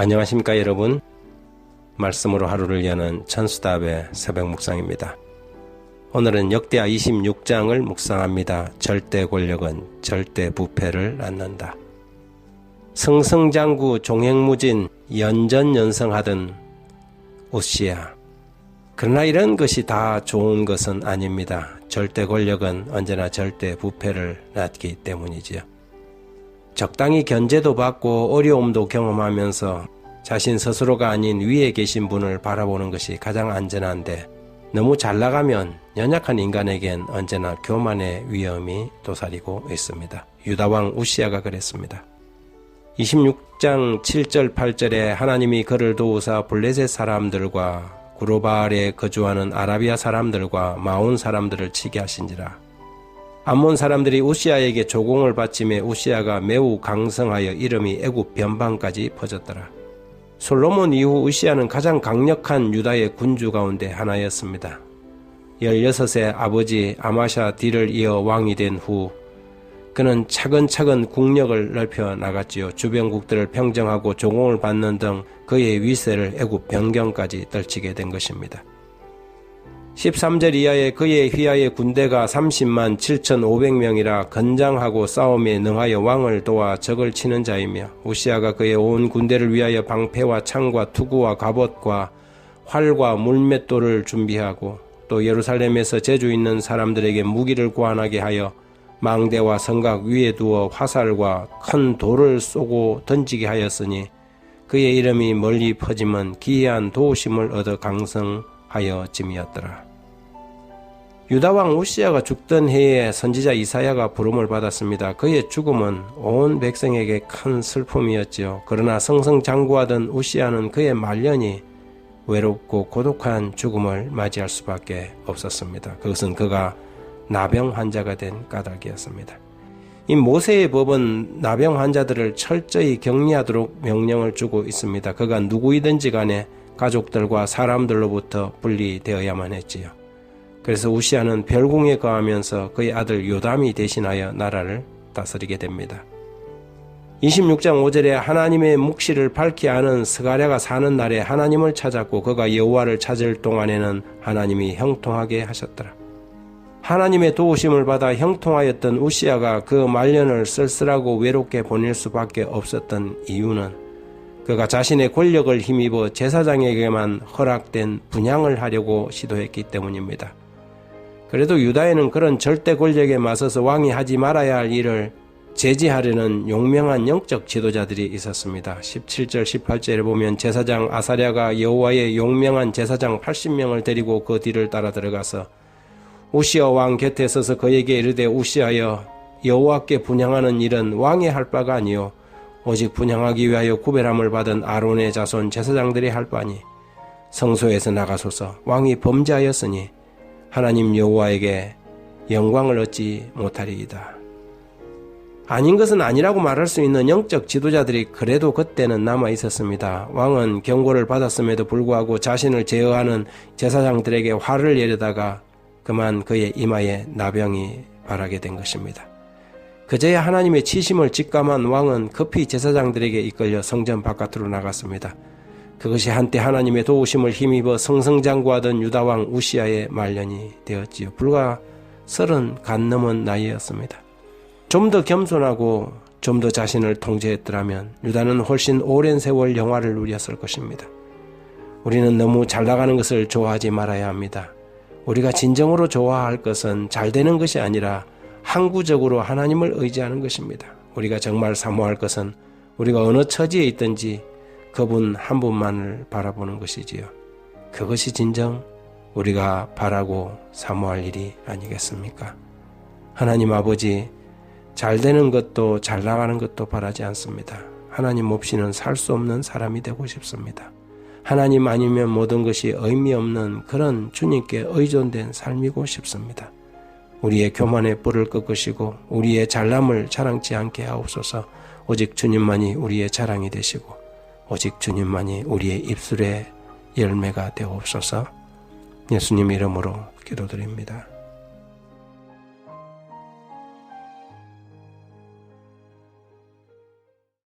안녕하십니까 여러분. 말씀으로 하루를 여는 천수답의 새벽 묵상입니다. 오늘은 역대하 26장을 묵상합니다. 절대 권력은 절대 부패를 낳는다. 승승장구 종횡무진 연전연승하던 우시야. 그러나 이런 것이 다 좋은 것은 아닙니다. 절대 권력은 언제나 절대 부패를 낳기 때문이지요. 적당히 견제도 받고 어려움도 경험하면서 자신 스스로가 아닌 위에 계신 분을 바라보는 것이 가장 안전한데, 너무 잘 나가면 연약한 인간에겐 언제나 교만의 위험이 도사리고 있습니다. 유다왕 우시야가 그랬습니다. 26장 7절 8절에 하나님이 그를 도우사 블레셋 사람들과 구로바알에 거주하는 아라비아 사람들과 마온 사람들을 치게 하신지라. 암몬 사람들이 우시야에게 조공을 바치매 우시야가 매우 강성하여 이름이 애굽 변방까지 퍼졌더라. 솔로몬 이후 우시야는 가장 강력한 유다의 군주 가운데 하나였습니다. 16세 아버지 아마샤 뒤를 이어 왕이 된 후 그는 차근차근 국력을 넓혀 나갔지요. 주변국들을 평정하고 조공을 받는 등 그의 위세를 애굽 변경까지 떨치게 된 것입니다. 13절 이하에 그의 휘하의 군대가 30만 7,500명이라 건장하고 싸움에 능하여 왕을 도와 적을 치는 자이며, 우시야가 그의 온 군대를 위하여 방패와 창과 투구와 갑옷과 활과 물맷돌을 준비하고 또 예루살렘에서 재주 있는 사람들에게 무기를 구하나게 하여 망대와 성곽 위에 두어 화살과 큰 돌을 쏘고 던지게 하였으니 그의 이름이 멀리 퍼지면 기이한 도우심을 얻어 강성하여 짐이었더라. 유다왕 우시야가 죽던 해에 선지자 이사야가 부름을 받았습니다. 그의 죽음은 온 백성에게 큰 슬픔이었지요. 그러나 승승장구하던 우시야는 그의 말년이 외롭고 고독한 죽음을 맞이할 수밖에 없었습니다. 그것은 그가 나병 환자가 된 까닭이었습니다. 이 모세의 법은 나병 환자들을 철저히 격리하도록 명령을 주고 있습니다. 그가 누구이든지 간에 가족들과 사람들로부터 분리되어야만 했지요. 그래서 우시야는 별궁에 거하면서 그의 아들 요담이 대신하여 나라를 다스리게 됩니다. 26장 5절에 하나님의 묵시를 밝히 아는 스가랴가 사는 날에 하나님을 찾았고 그가 여호와를 찾을 동안에는 하나님이 형통하게 하셨더라. 하나님의 도우심을 받아 형통하였던 우시야가 그 말년을 쓸쓸하고 외롭게 보낼 수밖에 없었던 이유는 그가 자신의 권력을 힘입어 제사장에게만 허락된 분향을 하려고 시도했기 때문입니다. 그래도 유다에는 그런 절대 권력에 맞서서 왕이 하지 말아야 할 일을 제지하려는 용맹한 영적 지도자들이 있었습니다. 17절 18절에 보면 제사장 아사랴가 여호와의 용맹한 제사장 80명을 데리고 그 뒤를 따라 들어가서 우시야 왕 곁에 서서 그에게 이르되, 우시하여 여호와께 분향하는 일은 왕이 할 바가 아니요 오직 분향하기 위하여 구별함을 받은 아론의 자손 제사장들이 할 바니 성소에서 나가소서. 왕이 범죄하였으니 하나님 여호와에게 영광을 얻지 못하리이다. 아닌 것은 아니라고 말할 수 있는 영적 지도자들이 그래도 그때는 남아 있었습니다. 왕은 경고를 받았음에도 불구하고 자신을 제어하는 제사장들에게 화를 내려다가 그만 그의 이마에 나병이 발하게 된 것입니다. 그제야 하나님의 치심을 직감한 왕은 급히 제사장들에게 이끌려 성전 바깥으로 나갔습니다. 그것이 한때 하나님의 도우심을 힘입어 승승장구하던 유다왕 우시야의 말년이 되었지요. 불과 30 간 넘은 나이였습니다. 좀 더 겸손하고 좀 더 자신을 통제했더라면 유다는 훨씬 오랜 세월 영화를 누렸을 것입니다. 우리는 너무 잘 나가는 것을 좋아하지 말아야 합니다. 우리가 진정으로 좋아할 것은 잘 되는 것이 아니라 항구적으로 하나님을 의지하는 것입니다. 우리가 정말 사모할 것은 우리가 어느 처지에 있든지 그분 한 분만을 바라보는 것이지요. 그것이 진정 우리가 바라고 사모할 일이 아니겠습니까? 하나님 아버지, 잘 되는 것도 잘 나가는 것도 바라지 않습니다. 하나님 없이는 살 수 없는 사람이 되고 싶습니다. 하나님 아니면 모든 것이 의미 없는 그런 주님께 의존된 삶이고 싶습니다. 우리의 교만의 뿔을 꺾으시고 우리의 잘남을 자랑치 않게 하옵소서. 오직 주님만이 우리의 자랑이 되시고 오직 주님만이 우리의 입술의 열매가 되옵소서. 예수님 이름으로 기도드립니다.